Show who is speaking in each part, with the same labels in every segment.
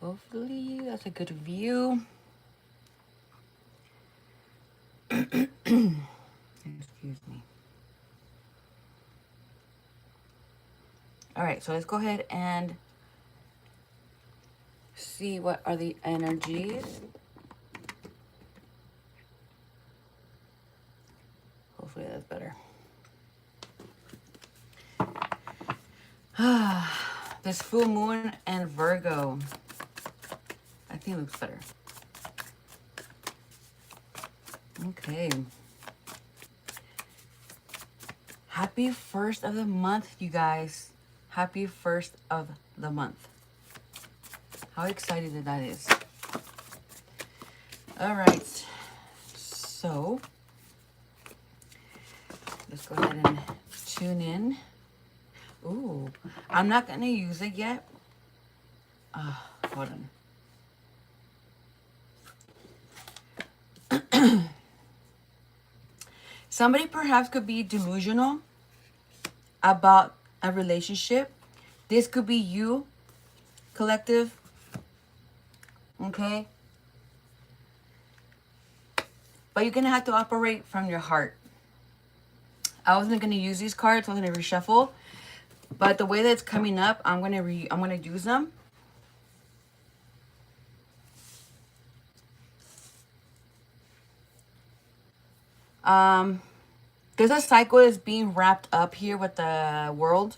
Speaker 1: Hopefully that's a good view. Excuse me. All right, so let's go ahead and see what are the energies. Hopefully that's better. This full moon and Virgo. I think it looks better. Okay. Happy first of the month, you guys. Happy first of the month. How excited that is. All right. So, let's go ahead and tune in. Ooh, I'm not going to use it yet. Hold on. Somebody perhaps could be delusional about a relationship. This could be you, collective. Okay? But you're going to have to operate from your heart. I wasn't going to use these cards. I was going to reshuffle. But the way that it's coming up, I'm going to use them. There's a cycle that's being wrapped up here with the World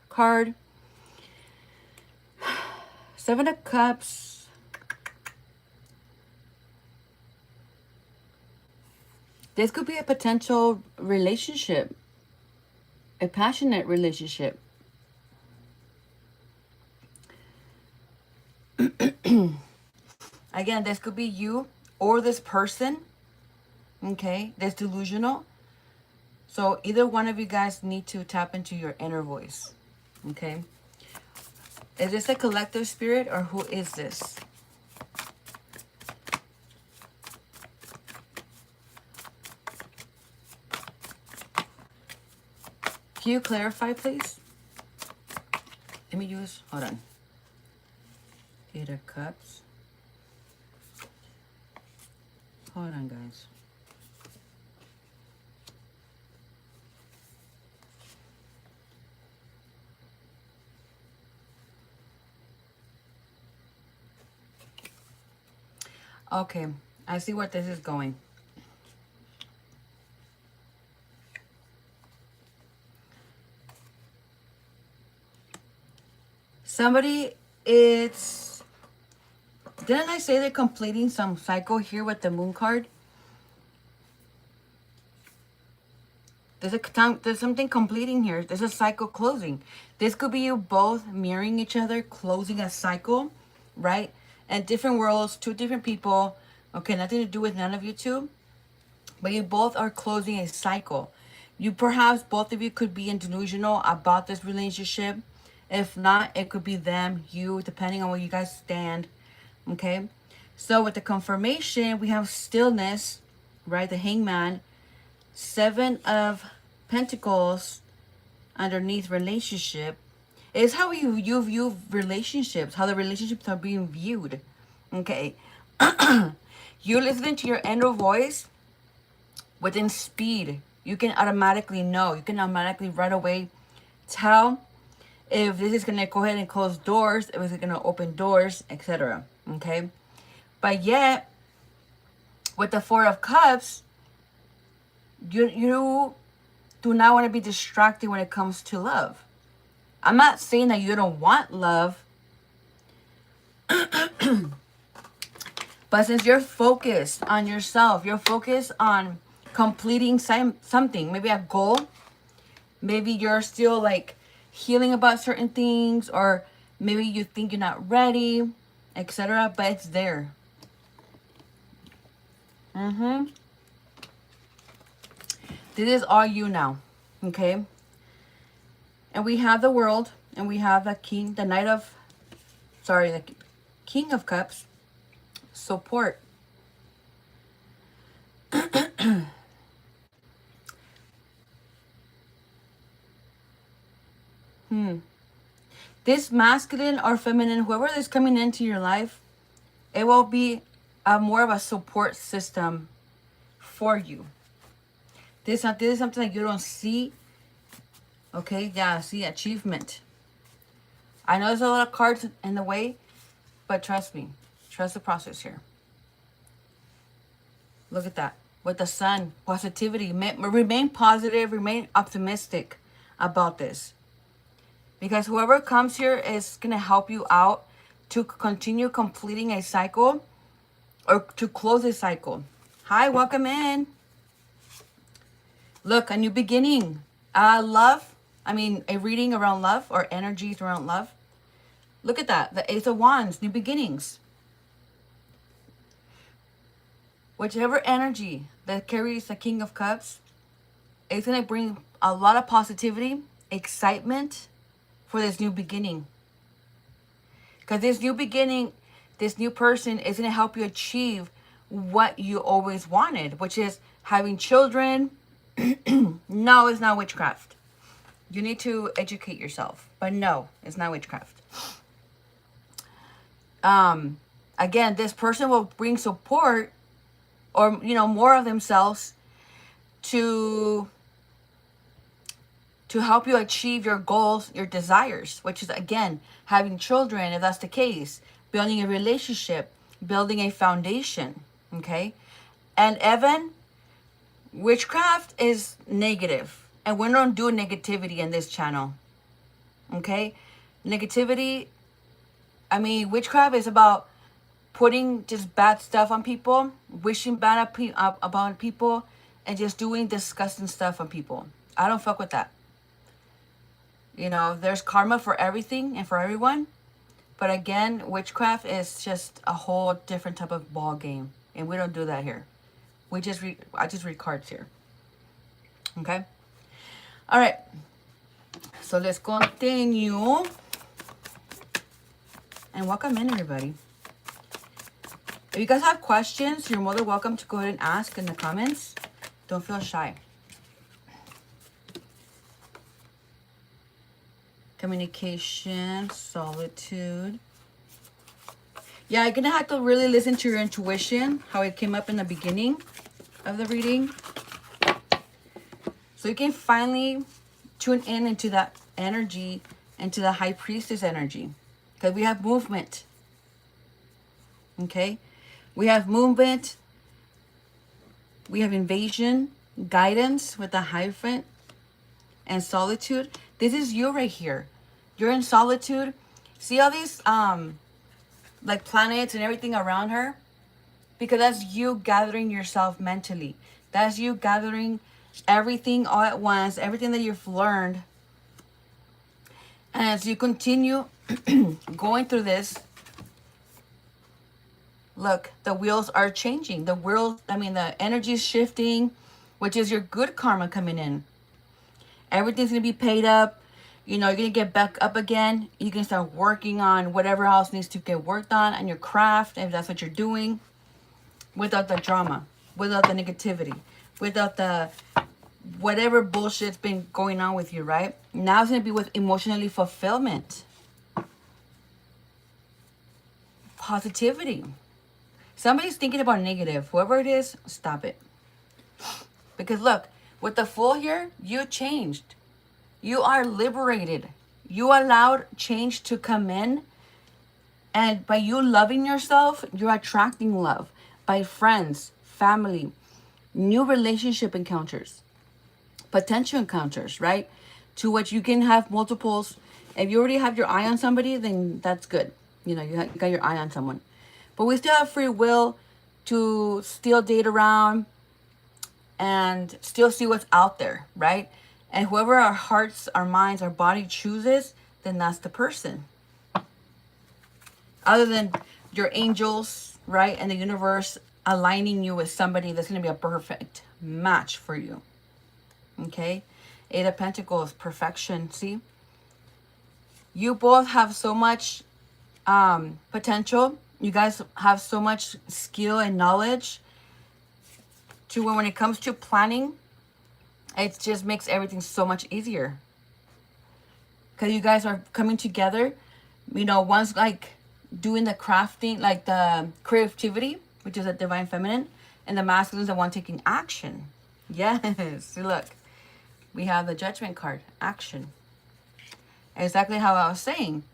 Speaker 1: card. Seven of Cups. This could be a potential relationship. A passionate relationship. Again, this could be you or this person. Okay, that's delusional. So either one of you guys need to tap into your inner voice. Okay. Is this a collective spirit or who is this? Can you clarify, please? Let me use, hold on. Eight of Cups. Hold on, guys. Okay, I see where this is going. Somebody, it's... Didn't I say they're completing some cycle here with the Moon card? There's something completing here. There's a cycle closing. This could be you both mirroring each other, closing a cycle, right? And different worlds, two different people. Okay, nothing to do with none of you two. But you both are closing a cycle. You perhaps, both of you could be in delusional about this relationship. If not, it could be them, you, depending on where you guys stand. Okay? So with the confirmation, we have stillness, right? The Hangman. Seven of Pentacles underneath relationship. Is how you view relationships, how the relationships are being viewed. Okay? You listen to your inner voice within speed. You can automatically know. You can automatically right away tell if this is going to go ahead and close doors, if it's going to open doors, etc. Okay? But yet, with the Four of Cups, you do not want to be distracted when it comes to love. I'm not saying that you don't want love. But since you're focused on yourself, you're focused on completing something, maybe a goal, maybe you're still like healing about certain things, or maybe you think you're not ready, etc. But it's there. This is all you now. Okay? And we have the World, and we have the King, the Knight of, sorry, the King of Cups. Support. This masculine or feminine, whoever is coming into your life, it will be more of a support system for you. This is something that you don't see. Okay, yeah, see, achievement. I know there's a lot of cards in the way, but trust me. Trust the process here. Look at that. With the sun, positivity. Remain positive, remain optimistic about this. Because whoever comes here is going to help you out to continue completing a cycle or to close a cycle. Hi, welcome in. Look, a new beginning. Love. I mean, a reading around love or energies around love. Look at that. The Ace of Wands, new beginnings. Whichever energy that carries the King of Cups, it's going to bring a lot of positivity, excitement for this new beginning. Because this new beginning, this new person is going to help you achieve what you always wanted, which is having children. No, it's not witchcraft. You need to educate yourself. But no, it's not witchcraft. Again, this person will bring support or, you know, more of themselves to help you achieve your goals, your desires, which is, again, having children, if that's the case, building a relationship, building a foundation, okay? And Evan, witchcraft is negative, and we don't do negativity in this channel, okay? Negativity, I mean, witchcraft is about putting just bad stuff on people, wishing bad about people, and just doing disgusting stuff on people. I don't fuck with that. You know, there's karma for everything and for everyone. But again, witchcraft is just a whole different type of ball game. And we don't do that here. I just read cards here. Okay? All right. So let's continue. And welcome in, everybody. If you guys have questions, you're more than welcome to go ahead and ask in the comments. Don't feel shy. Communication, solitude. Yeah, you're gonna have to really listen to your intuition, how it came up in the beginning of the reading. So you can finally tune in into that energy, into the High Priestess energy. Because we have movement. Okay? We have movement. We have invasion, guidance with the Hierophant, and solitude. This is you right here. You're in solitude. See all these like planets and everything around her? Because that's you gathering yourself mentally. That's you gathering everything all at once, everything that you've learned. And as you continue going through this, look, the wheels are changing. The energy is shifting, which is your good karma coming in. Everything's going to be paid up. You know, you're going to get back up again. You can start working on whatever else needs to get worked on your craft, if that's what you're doing, without the drama, without the negativity, without the whatever bullshit's been going on with you, right? Now it's going to be with emotionally fulfillment. Positivity. Somebody's thinking about negative. Whoever it is, stop it. Because look, with the Fool here, you changed. You are liberated. You allowed change to come in. And by you loving yourself, you're attracting love. By friends, family, new relationship encounters, potential encounters, right? To which you can have multiples. If you already have your eye on somebody, then that's good. You know, you got your eye on someone. But we still have free will to still date around and still see what's out there, right? And whoever our hearts, our minds, our body chooses, then that's the person. Other than your angels, right? And the universe aligning you with somebody that's going to be a perfect match for you. Okay? Eight of Pentacles, perfection. See? You both have so much potential. You guys have so much skill and knowledge to when it comes to planning, it just makes everything so much easier. because you guys are coming together. You know, one's like doing the crafting, like the creativity, which is a divine feminine, and the masculine is the one taking action. Yes, see, look, we have the judgment card, action. Exactly how I was saying.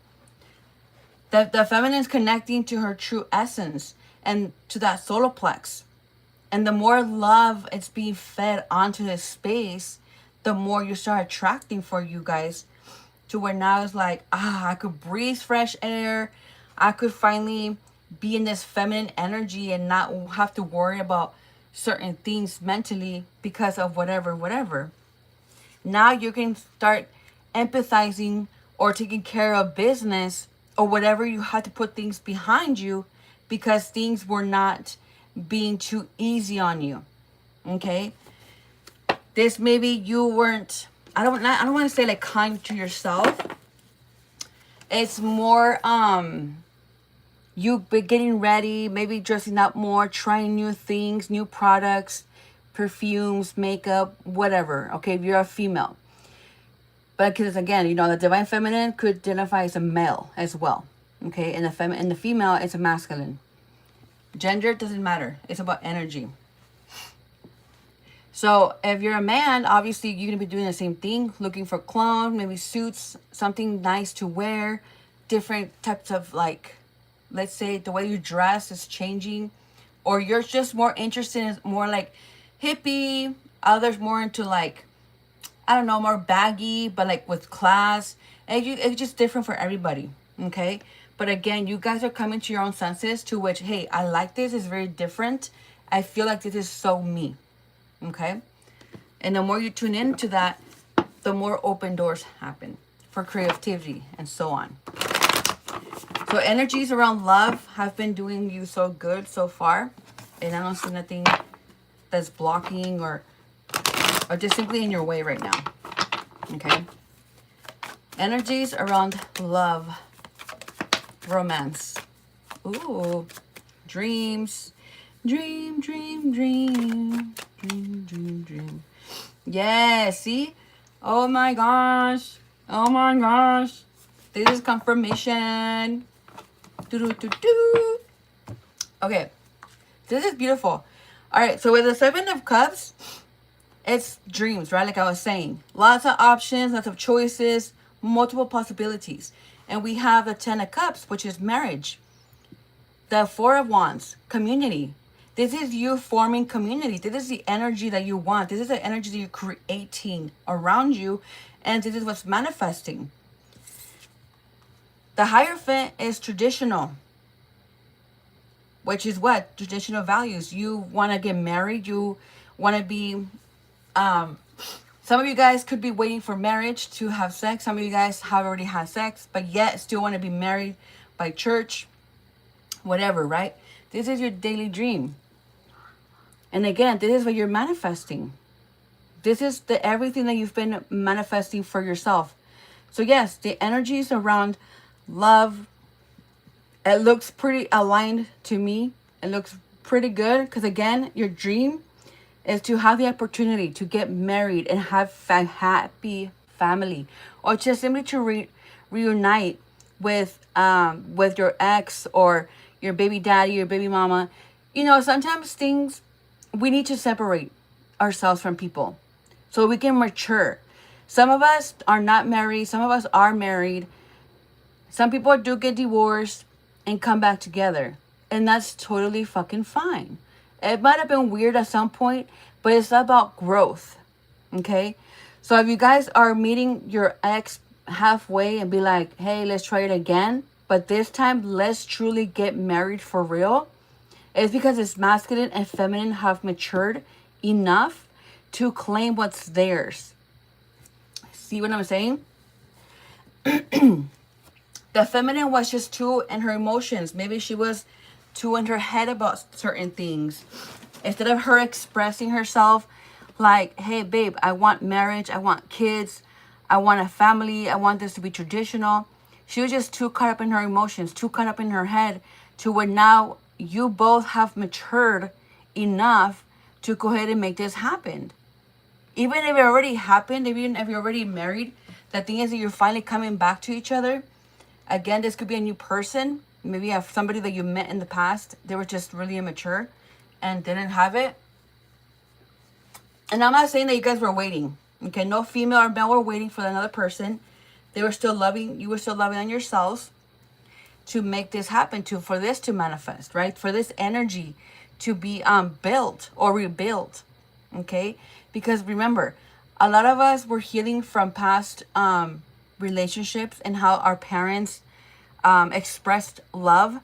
Speaker 1: The feminine is connecting to her true essence and to that solar plex. And the more love it's being fed onto this space, the more you start attracting for you guys, to where now it's like, I could breathe fresh air. I could finally be in this feminine energy and not have to worry about certain things mentally because of whatever. Now you can start empathizing or taking care of business or whatever you had to put things behind you because things were not being too easy on you. Okay? This maybe you weren't, I don't want to say like kind to yourself. It's more you be getting ready, maybe dressing up more, trying new things, new products, perfumes, makeup, whatever. Okay, if you're a female. But because again, you know, the divine feminine could identify as a male as well. Okay, and the female it's a masculine. Gender doesn't matter. It's about energy. So if you're a man, obviously you're going to be doing the same thing. Looking for clothes, maybe suits, something nice to wear. Different types of like, let's say the way you dress is changing. Or you're just more interested in more like hippie. Others more into like, I don't know, more baggy, but like with class. And it's just different for everybody. Okay? But again, you guys are coming to your own senses to which, hey, I like this. It's very different. I feel like this is so me. Okay? And the more you tune into that, the more open doors happen for creativity and so on. So energies around love have been doing you so good so far. And I don't see nothing that's blocking or just simply in your way right now. Okay? Energies around love. Romance. Ooh. Dreams. Dream. Yeah, see? Oh my gosh. This is confirmation. Okay. This is beautiful. Alright, so with the 7 of Cups, it's dreams, right? Like I was saying. Lots of options, lots of choices, multiple possibilities. And we have the 10 of Cups, which is marriage. The 4 of Wands, community. This is you forming community. This is the energy that you want. This is the energy that you're creating around you. And this is what's manifesting. The Hierophant is traditional. Which is what? Traditional values. You want to get married. You want to be... some of you guys could be waiting for marriage to have sex. Some of you guys have already had sex. But yet still want to be married by church. Whatever, right? This is your daily dream. And again, this is what you're manifesting. This is the everything that you've been manifesting for yourself. So yes, the energies around love, it looks pretty aligned to me. It looks pretty good. Because again, your dream is to have the opportunity to get married and have a happy family. Or just simply to reunite with your ex or your baby daddy, your baby mama. You know, sometimes things, we need to separate ourselves from people so we can mature. Some of us are not married. Some of us are married. Some people do get divorced and come back together. And that's totally fucking fine. It might have been weird at some point, but it's about growth. Okay? So if you guys are meeting your ex halfway and be like, hey, let's try it again. But this time, let's truly get married for real. It's because it's masculine and feminine have matured enough to claim what's theirs. See what I'm saying? The feminine was just too in her emotions. Maybe she was too in her head about certain things. Instead of her expressing herself like, hey, babe, I want marriage. I want kids. I want a family. I want this to be traditional. She was just too caught up in her emotions, too caught up in her head to where now you both have matured enough to go ahead and make this happen. Even if it already happened, even if you're already married, The thing is that you're finally coming back to each other. Again, this could be a new person. Maybe you have somebody that you met in the past. They were just really immature and didn't have it. And I'm not saying that you guys were waiting. Okay, no female or male were waiting for another person. They were still loving, you were still loving on yourselves to make this happen, for this to manifest, right? For this energy to be built or rebuilt. Okay? Because remember, a lot of us were healing from past relationships and how our parents expressed love.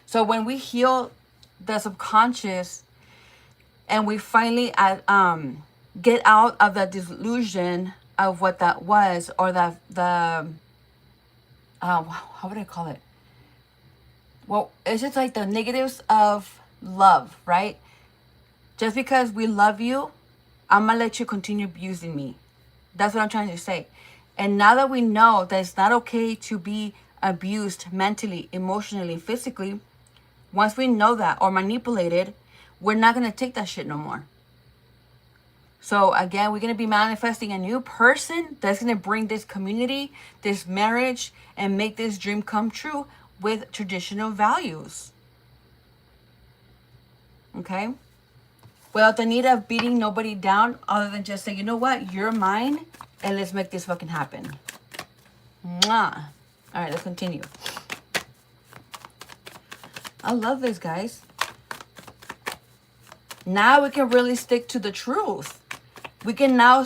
Speaker 1: So when we heal the subconscious and we finally get out of the delusion of what that was, or the how would I call it? Well, it's just like the negatives of love, right? Just because we love you, I'm gonna let you continue abusing me. That's what I'm trying to say. And now that we know that it's not okay to be abused mentally, emotionally, physically, once we know that, or manipulated, we're not gonna take that shit no more. So again, we're going to be manifesting a new person that's going to bring this community, this marriage, and make this dream come true with traditional values. Okay? Without the need of beating nobody down, other than just say, you know what, you're mine, and let's make this fucking happen. Mwah. All right, let's continue. I love this, guys. Now we can really stick to the truth. We can now,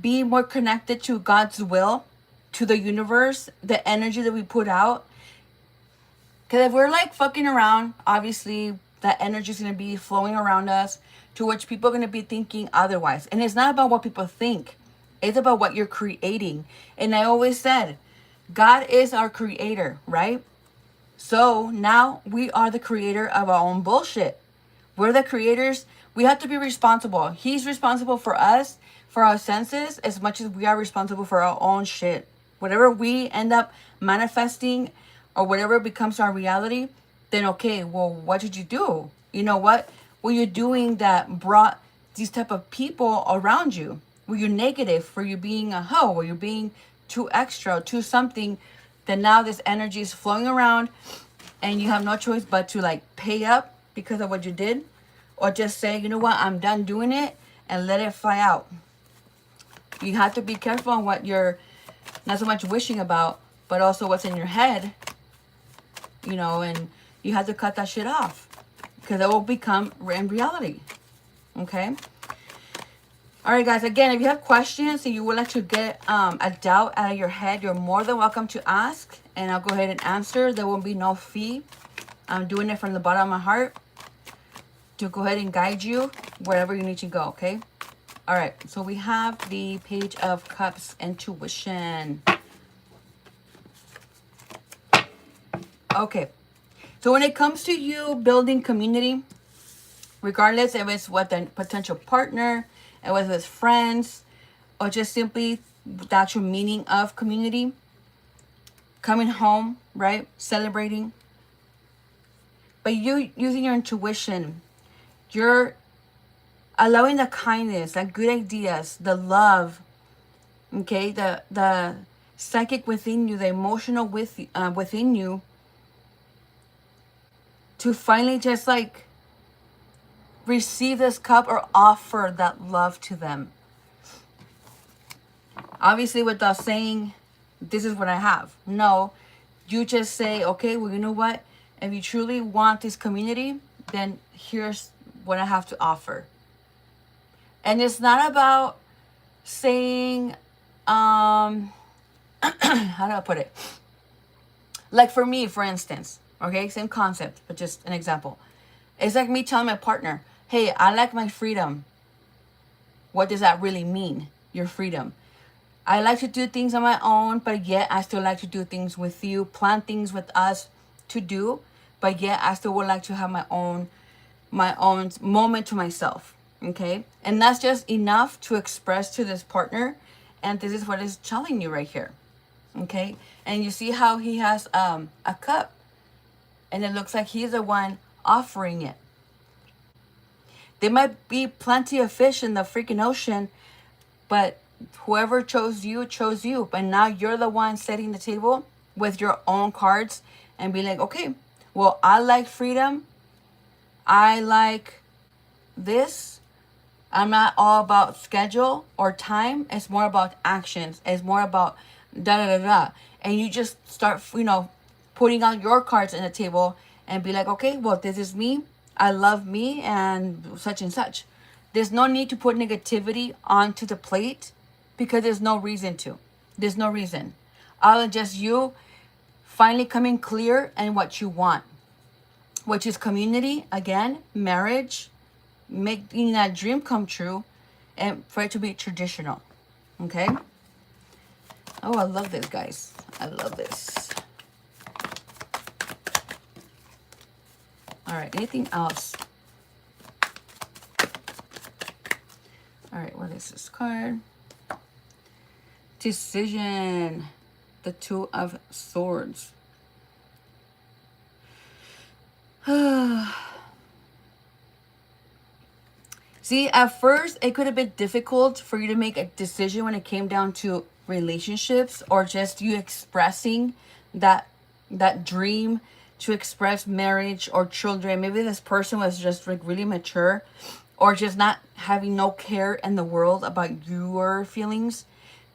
Speaker 1: be more connected to God's will, to the universe, the energy that we put out. Because if we're like fucking around, obviously that energy is going to be flowing around us, to which people are going to be thinking otherwise. And it's not about what people think. It's about what you're creating. And I always said, God is our creator, right? So now we are the creator of our own bullshit. We're the creators. We have to be responsible. He's responsible for us, for our senses, as much as we are responsible for our own shit. Whatever we end up manifesting or whatever becomes our reality, then okay, well, what did you do? You know what? Were you doing that brought these type of people around you? Were you negative? Were you being a hoe? Were you being too extra, too something? That now this energy is flowing around and you have no choice but to like pay up because of what you did, or just say, you know what, I'm done doing it, and let it fly out. You have to be careful on what you're not so much wishing about, but also what's in your head, and you have to cut that shit off because it will become in reality. Okay? All right, guys, again, if you have questions and you would like to get a doubt out of your head, you're more than welcome to ask, and I'll go ahead and answer. There will be no fee. I'm doing it from the bottom of my heart to go ahead and guide you wherever you need to go, okay? All right, so we have the Page of Cups, intuition. Okay, so when it comes to you building community, regardless if it's with a potential partner, and whether it's friends, or just simply the actual meaning of community, coming home, right? Celebrating. But you using your intuition, you're allowing the kindness, the good ideas, the love, okay? The psychic within you, the emotional within you, to finally just like receive this cup or offer that love to them. Obviously without saying, this is what I have. No, you just say, okay, well, you know what? If you truly want this community, then here's what I have to offer. And it's not about saying, how do I put it? Like for me, for instance, okay, same concept, but just an example. It's like me telling my partner, hey, I like my freedom. What does that really mean? Your freedom. I like to do things on my own, but yet I still like to do things with you, plan things with us to do, but yet I still would like to have my own moment to myself. Okay? And that's just enough to express to this partner. And this is what it's telling you right here. Okay? And you see how he has a cup. And it looks like he's the one offering it. There might be plenty of fish in the freaking ocean, but whoever chose you. But now you're the one setting the table with your own cards and be like, okay, well, I like freedom. I like this. I'm not all about schedule or time. It's more about actions. It's more about da da da da. And you just start, putting out your cards on the table and be like, okay, well, this is me. I love me and such and such. There's no need to put negativity onto the plate because there's no reason to. There's no reason. Other than just you finally coming clear in what you want, which is community, again, marriage, making that dream come true, and for it to be traditional. Okay? Oh, I love this, guys. I love this. All right, anything else? All right, what is this card? Decision. The Two of Swords. See, at first, it could have been difficult for you to make a decision when it came down to relationships or just you expressing that dream to express marriage or children. Maybe this person was just like really mature or just not having no care in the world about your feelings,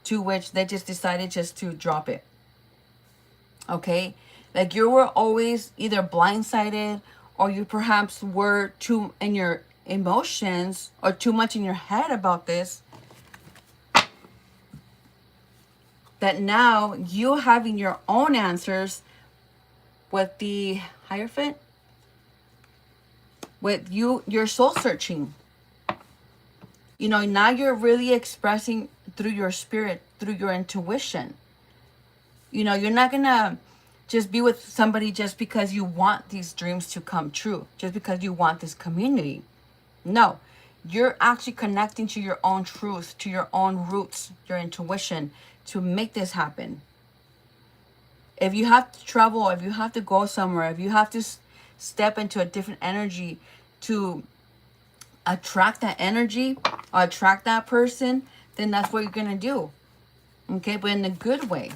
Speaker 1: to which they just decided just to drop it. Okay? Like you were always either blindsided or you perhaps were too in your emotions or too much in your head about this, that now you having your own answers with the Hierophant, with you're soul searching. Now you're really expressing through your spirit, through your intuition. You're not gonna just be with somebody just because you want these dreams to come true, just because you want this community. No, you're actually connecting to your own truth, to your own roots, your intuition to make this happen. If you have to travel, if you have to go somewhere, if you have to step into a different energy to attract that energy or attract that person, then that's what you're going to do. Okay, but in a good way.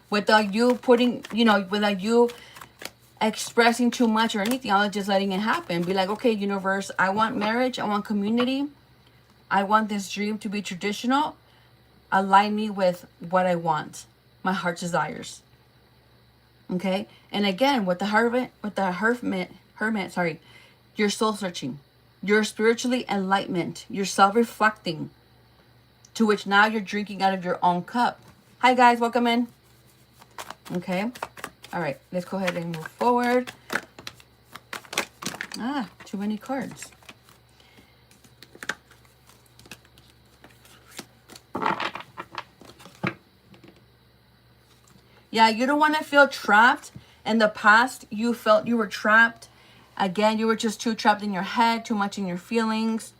Speaker 1: Without you putting, without you expressing too much or anything, I was just letting it happen. Be like, okay, universe, I want marriage, I want community, I want this dream to be traditional. Align me with what I want, my heart's desires. Okay, and again, with the hermit, sorry, you're soul searching, you're spiritually enlightenment, you're self-reflecting, to which now you're drinking out of your own cup. Hi guys, welcome in. Okay. All right, let's go ahead and move forward. Too many cards. Yeah, you don't want to feel trapped. In the past, you felt you were trapped. Again, you were just too trapped in your head, too much in your feelings.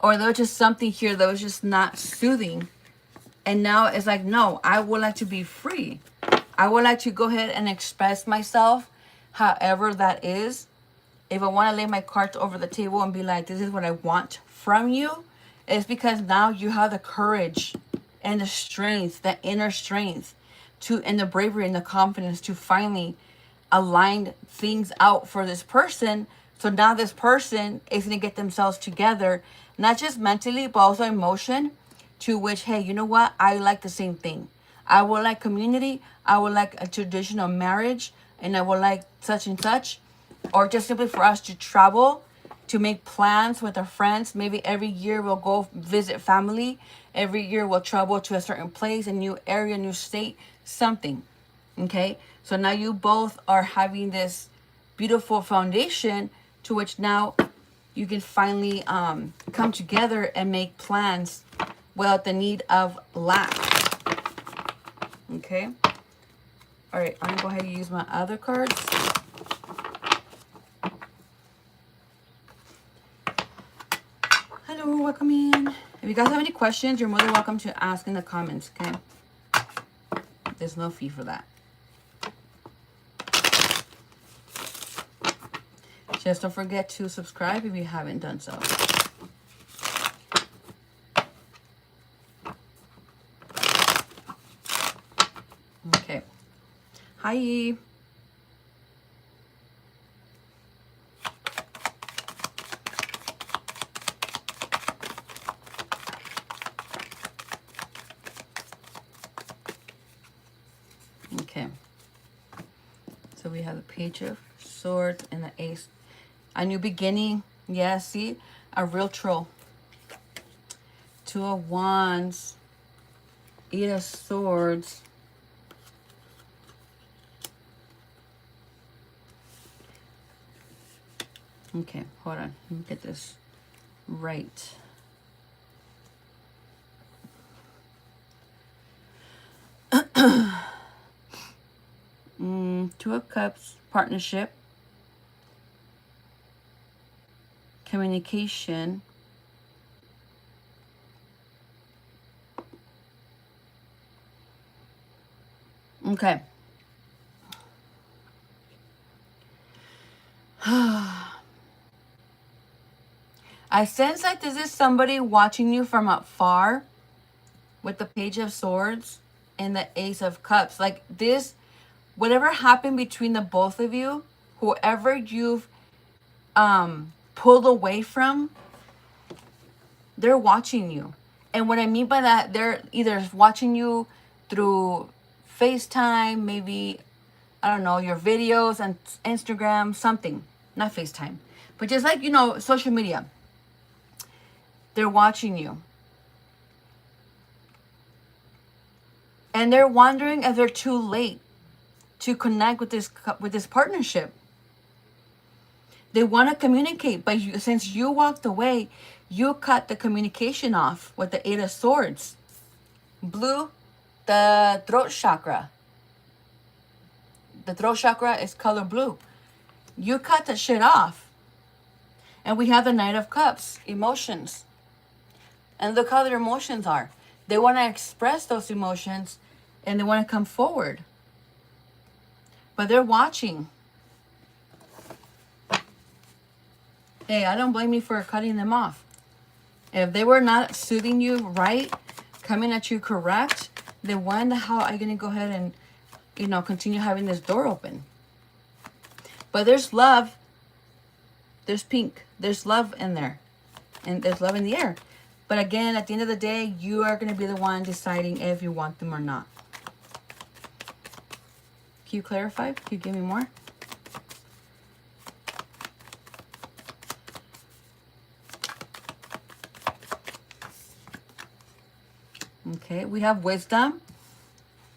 Speaker 1: Or there was just something here that was just not soothing. And now it's like, no, I would like to be free. I would like to go ahead and express myself however that is. If I want to lay my cards over the table and be like, this is what I want from you, it's because now you have the courage and the strength, the inner strength, and the bravery and the confidence to finally align things out for this person. So now this person is going to get themselves together, not just mentally, but also emotion, to which, hey, you know what? I like the same thing. I would like community. I would like a traditional marriage, and I would like such and such. Or just simply for us to travel, to make plans with our friends. Maybe every year we'll go visit family. Every year we'll travel to a certain place, a new area, new state, something. Okay? So now you both are having this beautiful foundation to which now you can finally come together and make plans without the need of lack. Okay? All right, I'm going to go ahead and use my other cards. Hello, welcome in. If you guys have any questions, you're more than welcome to ask in the comments, okay? There's no fee for that. Just don't forget to subscribe if you haven't done so. Hi. Okay. So we have the Page of Swords and the Ace. A new beginning. Yeah, see? A real troll. Two of Wands. Eight of Swords. Okay, hold on. Let me get this right. Two of Cups. Partnership. Communication. Okay. I sense like this is somebody watching you from afar with the Page of Swords and the Ace of Cups. Like this, whatever happened between the both of you, whoever you've pulled away from, they're watching you. And what I mean by that, they're either watching you through FaceTime, maybe, I don't know, your videos on Instagram, something. Not FaceTime, but just like, you know, social media. They're watching you. And they're wondering if they're too late to connect with this partnership. They want to communicate, but since you walked away, you cut the communication off with the Eight of Swords. Blue, the throat chakra. The throat chakra is color blue. You cut the shit off. And we have the Knight of Cups, emotions. And look how their emotions are. They want to express those emotions and they want to come forward. But they're watching. Hey, I don't blame you for cutting them off. If they were not soothing you right, coming at you correct, then when the hell are you going to go ahead and, you know, continue having this door open? But there's love. There's pink. There's love in there. And there's love in the air. But again, at the end of the day, you are going to be the one deciding if you want them or not. Can you clarify? Can you give me more? Okay, we have Wisdom,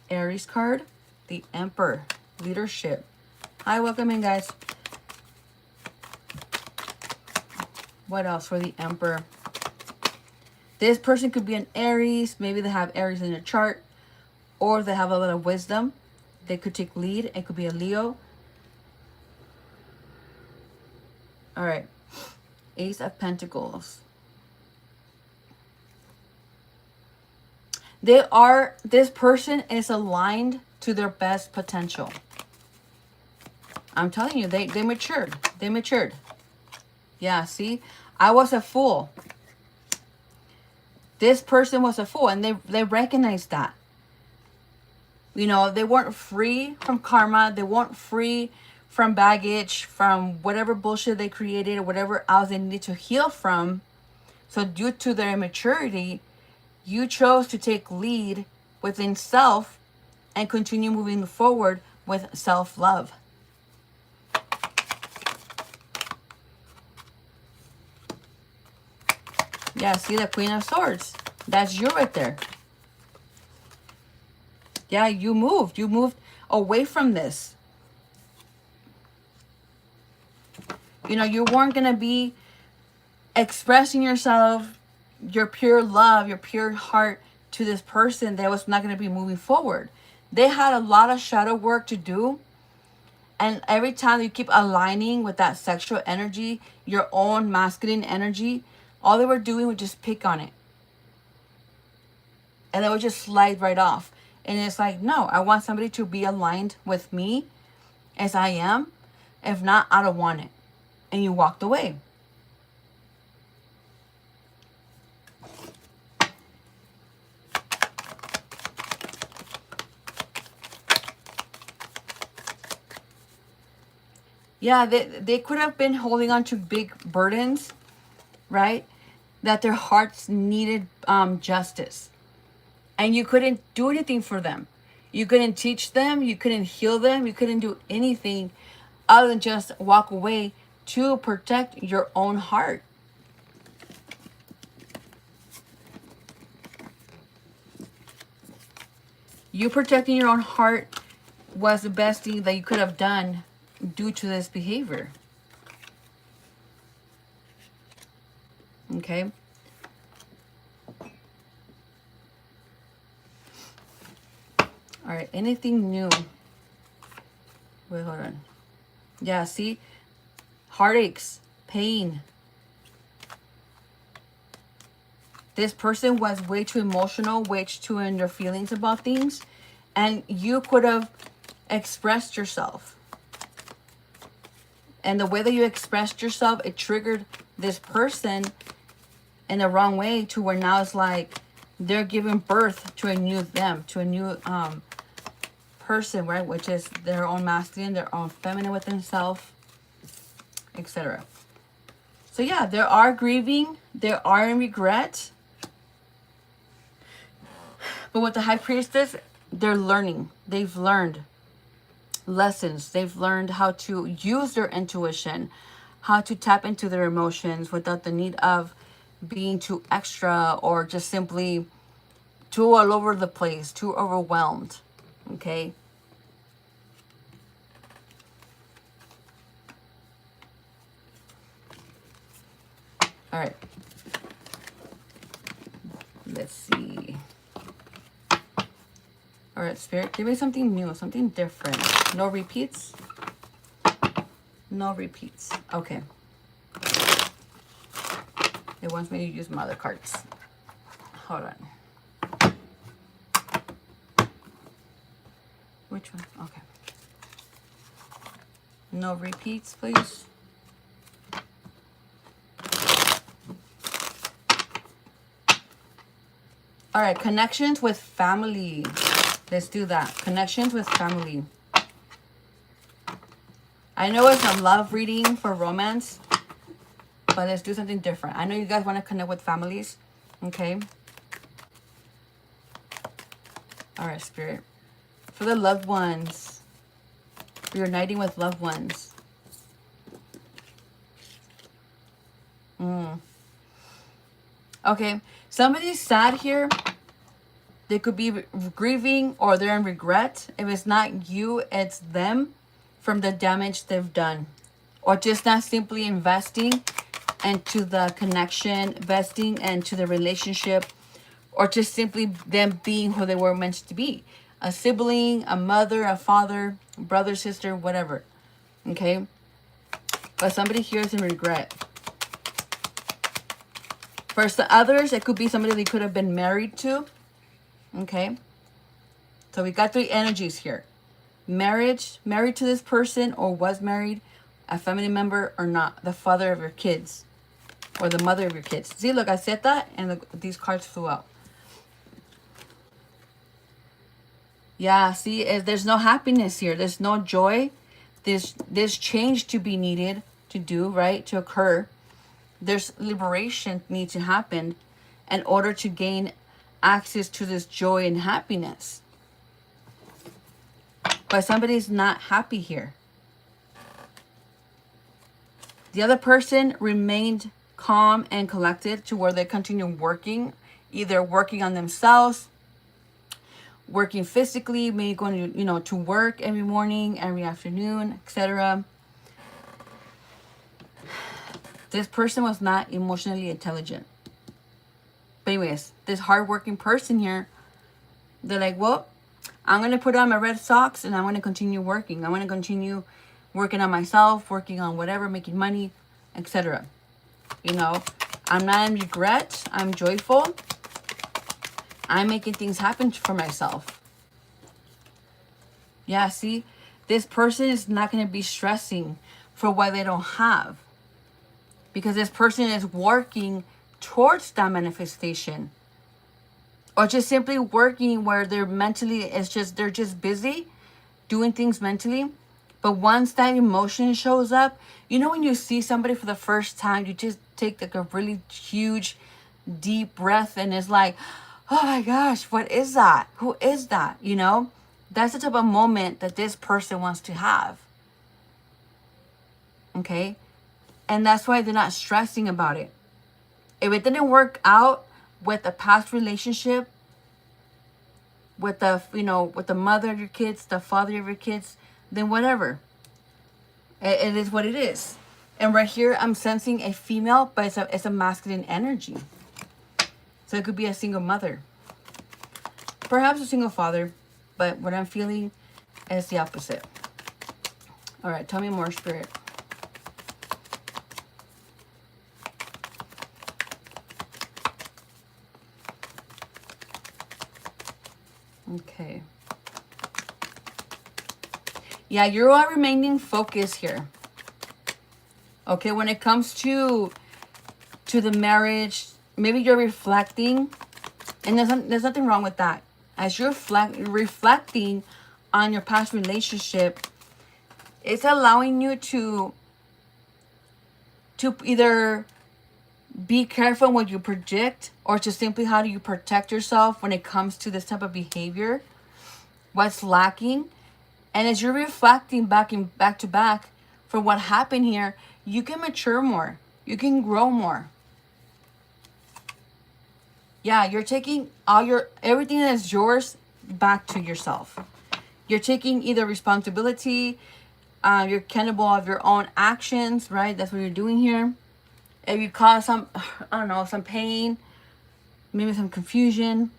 Speaker 1: Aries card, the Emperor, Leadership. Hi, welcome in, guys. What else for the Emperor? This person could be an Aries. Maybe they have Aries in their chart. Or they have a lot of wisdom. They could take lead. It could be a Leo. All right. Ace of Pentacles. This person is aligned to their best potential. I'm telling you, they matured. They matured. Yeah, see? I was a fool. This person was a fool, and they recognized that. You know, they weren't free from karma. They weren't free from baggage, from whatever bullshit they created or whatever else they needed to heal from. So due to their immaturity, you chose to take lead within self and continue moving forward with self-love. Yeah, see the Queen of Swords? That's you right there. Yeah, you moved. You moved away from this. You know, you weren't going to be expressing yourself, your pure love, your pure heart to this person that was not going to be moving forward. They had a lot of shadow work to do. And every time you keep aligning with that sexual energy, your own masculine energy, all they were doing was just pick on it. And they would just slide right off. And it's like, no, I want somebody to be aligned with me as I am. If not, I don't want it. And you walked away. Yeah, they could have been holding on to big burdens, right? That their hearts needed justice. And you couldn't do anything for them. You couldn't teach them. You couldn't heal them. You couldn't do anything other than just walk away to protect your own heart. You protecting your own heart was the best thing that you could have done due to this behavior. Okay. All right. Anything new? Wait, hold on. Yeah, see? Heartaches, pain. This person was way too emotional, way too in their feelings about things. And you could have expressed yourself. And the way that you expressed yourself, it triggered this person in the wrong way, to where now it's like they're giving birth to a new them, to a new person, right? Which is their own masculine, their own feminine with themselves, etc. So yeah, there are grieving, there are in regret. But with the High Priestess, they're learning. They've learned lessons. They've learned how to use their intuition, how to tap into their emotions without the need of being too extra or just simply too all over the place, too overwhelmed. Okay? All right. Let's see. All right, Spirit, give me something new, something different. No repeats? No repeats. Okay. It wants me to use my other cards. Hold on. Which one? Okay. No repeats, please. All right, connections with family. Let's do that. Connections with family. I know it's a love reading for romance, but let's do something different. I know you guys want to connect with families. Okay. All right, Spirit. For the loved ones. Reuniting with loved ones. Okay. Somebody's sad here. They could be grieving or they're in regret. If it's not you, it's them from the damage they've done. Or just not simply investing into the connection, investing into the relationship, or just simply them being who they were meant to be. A sibling, a mother, a father, brother, sister, whatever. Okay? But somebody here is in regret. For the others, it could be somebody they could have been married to. Okay? So we got 3 energies here. Marriage, married to this person or was married, a family member or not, the father of your kids or the mother of your kids. See, look, I said that and these cards flew out. Yeah, see, there's no happiness here. There's no joy. There's change to be needed to do, right? To occur. There's liberation need to happen in order to gain access to this joy and happiness. But somebody's not happy here. The other person remained calm and collected to where they continue working, either working on themselves, working physically, maybe going to, to work every morning, every afternoon, etc. This person was not emotionally intelligent. But anyways, this hardworking person here, they're like, well, I'm going to put on my red socks and I'm going to continue working. I'm going to continue working on myself, working on whatever, making money, etc. I'm not in regret. I'm joyful. I'm making things happen for myself. Yeah, see, this person is not going to be stressing for what they don't have. Because this person is working towards that manifestation. Or just simply working where they're mentally, they're just busy doing things mentally, But once that emotion shows up, you know, when you see somebody for the first time, you just take like a really huge, deep breath, and it's like, oh my gosh, what is that? Who is that? You know, that's the type of moment that this person wants to have. Okay. And that's why they're not stressing about it. If it didn't work out with a past relationship, with the, you know, with the mother of your kids, the father of your kids, then whatever. It is what it is. And right here, I'm sensing a female, but it's a masculine energy. So it could be a single mother. Perhaps a single father, but what I'm feeling is the opposite. All right, tell me more, Spirit. Okay. Yeah, you are remaining focused here. Okay, when it comes to the marriage, maybe you're reflecting, and there's nothing wrong with that. As you're reflecting on your past relationship, it's allowing you to either be careful what you project, or to simply how do you protect yourself when it comes to this type of behavior, what's lacking. And as you're reflecting back to back for what happened here, you can mature more, you can grow more. Yeah, you're taking everything that is yours back to yourself. You're taking either responsibility, you're accountable of your own actions, right? That's what you're doing here. If you cause some, I don't know, some pain, maybe some confusion,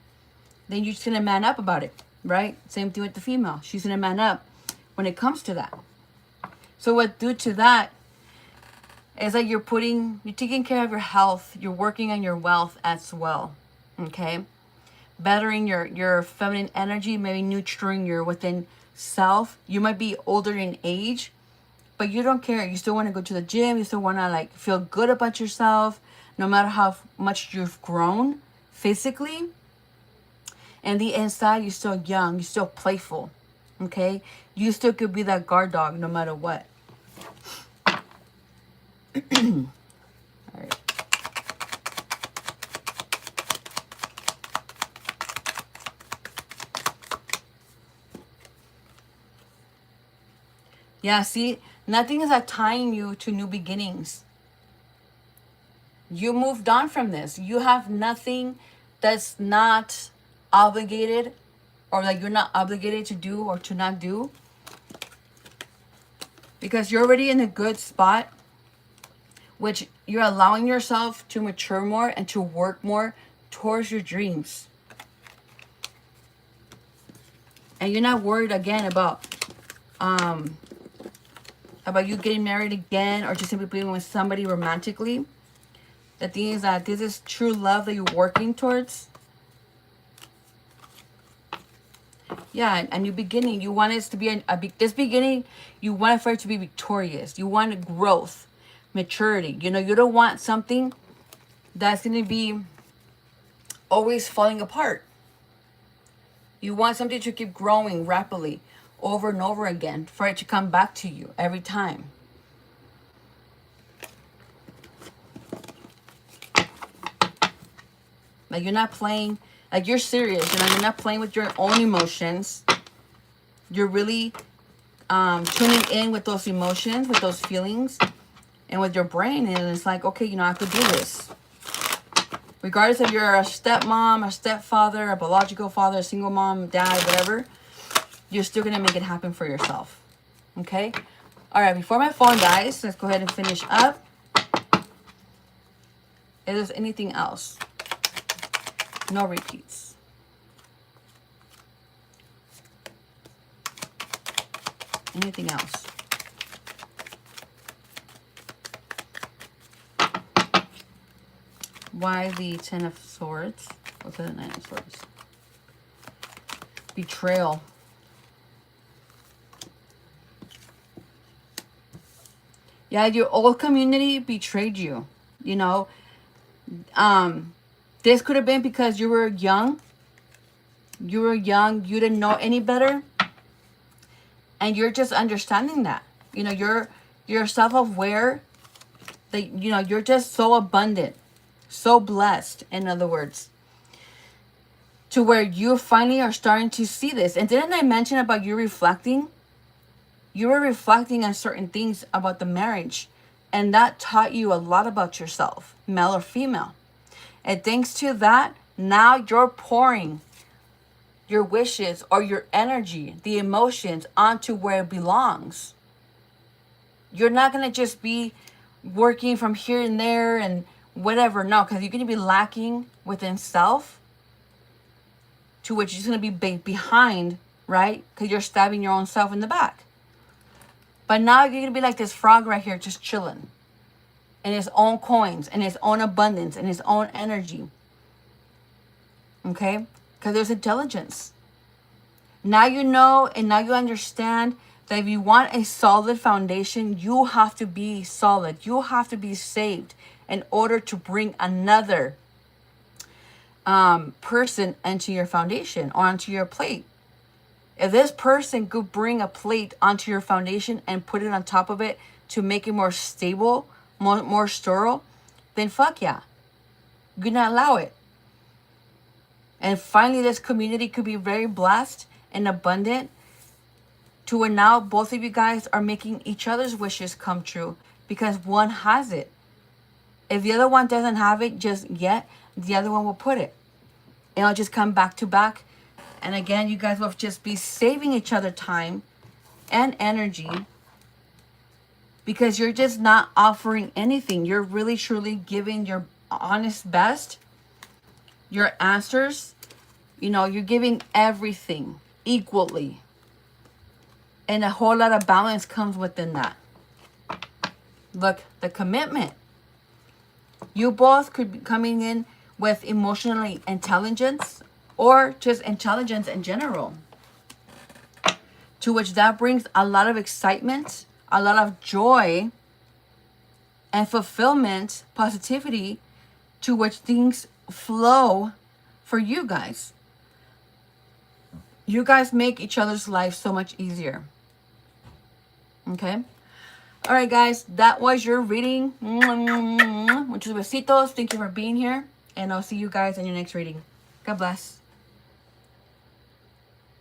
Speaker 1: then you're just gonna man up about it, right? Same thing with the female. She's gonna man up when it comes to that. So what due to that is that you're taking care of your health, you're working on your wealth as well. Okay? Bettering your feminine energy, maybe nurturing your within self. You might be older in age, but you don't care. You still want to go to the gym. You still want to like feel good about yourself, no matter how much you've grown physically. And the inside, you're still young. You're still playful. Okay? You still could be that guard dog no matter what. All right. Yeah, see, nothing is tying you to new beginnings. You moved on from this. You have nothing that's not obligated, or like you're not obligated to do or to not do, because you're already in a good spot, which you're allowing yourself to mature more and to work more towards your dreams. And you're not worried again about you getting married again, or just simply being with somebody romantically. The thing is that this is true love that you're working towards. Yeah, a new beginning. You want it to be this beginning. You want it for it to be victorious. You want growth, maturity. You know, you don't want something that's going to be always falling apart. You want something to keep growing rapidly over and over again, for it to come back to you every time. Like you're not playing, like you're serious, you know, you're not playing with your own emotions. You're really tuning in with those emotions, with those feelings, and with your brain. And it's like, okay, you know, I could do this. Regardless if you're a stepmom, a stepfather, a biological father, a single mom, dad, whatever, you're still going to make it happen for yourself. Okay? All right, before my phone dies, let's go ahead and finish up. If there's anything else. No repeats. Anything else? Why the Ten of Swords? What's the Nine of Swords? Betrayal. Yeah, your old community betrayed you. You know, this could have been because you were young. You were young. You didn't know any better. And you're just understanding that. You know, you're self-aware that, you know, you're just so abundant, so blessed, in other words, to where you finally are starting to see this. And didn't I mention about you reflecting? You were reflecting on certain things about the marriage, and that taught you a lot about yourself, male or female. And thanks to that, now you're pouring your wishes or your energy, the emotions, onto where it belongs. You're not going to just be working from here and there and whatever. No, because you're going to be lacking within self, to which you're going to be behind, right? Because you're stabbing your own self in the back. But now you're going to be like this frog right here, just chilling in his own coins, in his own abundance, in his own energy. Okay? Because there's intelligence. Now you know, and now you understand that if you want a solid foundation, you have to be solid. You have to be saved in order to bring another person into your foundation or onto your plate. If this person could bring a plate onto your foundation and put it on top of it to make it more stable, more sterile, then fuck yeah. You're gonna allow it. And finally, this community could be very blessed and abundant, to where now both of you guys are making each other's wishes come true, because one has it. If the other one doesn't have it just yet, the other one will put it. It'll just come back to back. And again, you guys will just be saving each other time and energy, because you're just not offering anything. You're really truly giving your honest best, your answers. You know, you're giving everything equally. And a whole lot of balance comes within that. Look, the commitment. You both could be coming in with emotional intelligence, or just intelligence in general, to which that brings a lot of excitement, a lot of joy and fulfillment, positivity, to which things flow for you guys. You guys make each other's life so much easier. Okay? All right, guys. That was your reading. Muchos besitos. Thank you for being here. And I'll see you guys in your next reading. God bless.